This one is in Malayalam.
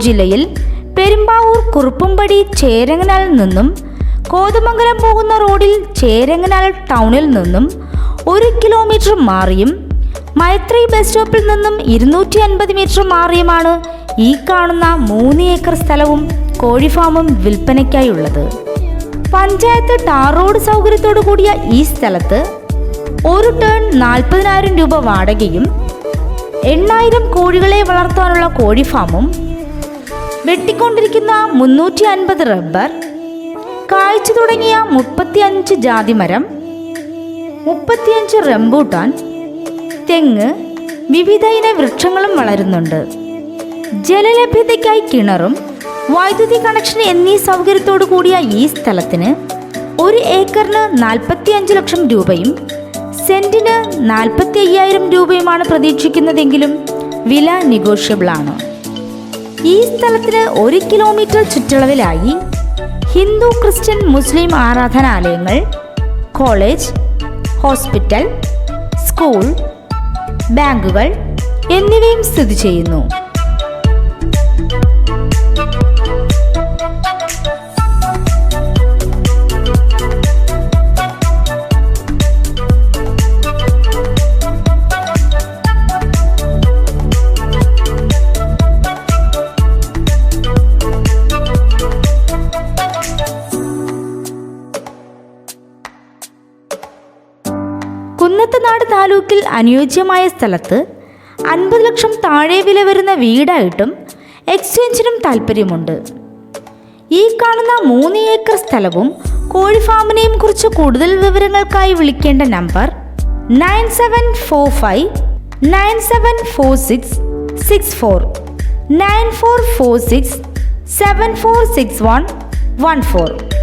ജില്ലയിൽ പെരുമ്പാവൂർ കുറുപ്പുംപടി ചേരങ്ങനാൽ നിന്നും കോതമംഗലം പോകുന്ന റോഡിൽ ചേരങ്ങനാൽ ടൗണിൽ നിന്നും 1 കിലോമീറ്റർ മാറിയും മൈത്രി ബസ് സ്റ്റോപ്പിൽ നിന്നും 250 മീറ്റർ മാറിയുമാണ് ഈ കാണുന്ന 3 ഏക്കർ സ്ഥലവും കോഴിഫാമും വിൽപ്പനയ്ക്കായുള്ളത്. പഞ്ചായത്ത് ടാർ റോഡ് സൗകര്യത്തോടു കൂടിയ ഈ സ്ഥലത്ത് ഒരു ടേൺ 40,000 രൂപ വാടകയും 8,000 കോഴികളെ വളർത്താനുള്ള കോഴിഫാമും വെട്ടിക്കൊണ്ടിരിക്കുന്ന 350 റബ്ബർ, കായ്ച്ചു തുടങ്ങിയ 35 ജാതിമരം, 35 റംബൂട്ടാൻ, തെങ്ങ്, വിവിധ ഇന വൃക്ഷങ്ങളും വളരുന്നുണ്ട്. ജലലഭ്യതയ്ക്കായി കിണറും വൈദ്യുതി കണക്ഷൻ എന്നീ സൗകര്യത്തോടു കൂടിയ ഈ സ്ഥലത്തിന് 1 ഏക്കറിന് 45 ലക്ഷം രൂപയും സെന്റിന് 45,000 രൂപയുമാണ് പ്രതീക്ഷിക്കുന്നതെങ്കിലും വില നെഗോഷ്യബിൾ ആണ്. ഈ സ്ഥലത്തിന് 1 കിലോമീറ്റർ ചുറ്റളവിലായി ഹിന്ദു, ക്രിസ്ത്യൻ, മുസ്ലിം ആരാധനാലയങ്ങൾ, കോളേജ്, ഹോസ്പിറ്റൽ, സ്കൂൾ, ബാങ്കുകൾ എന്നിവയും സ്ഥിതി ചെയ്യുന്നു. കുന്നത്തുനാട് താലൂക്കിൽ അനുയോജ്യമായ സ്ഥലത്ത് 50 ലക്ഷം താഴെ വില വരുന്ന വീടായിട്ടും എക്സ്ചേഞ്ചിനും താല്പര്യമുണ്ട്. ഈ കാണുന്ന 3 ഏക്കർ സ്ഥലവും കോഴിഫാമിനെയും കുറിച്ച് കൂടുതൽ വിവരങ്ങൾക്കായി വിളിക്കേണ്ട നമ്പർ 9745974664 9446746114.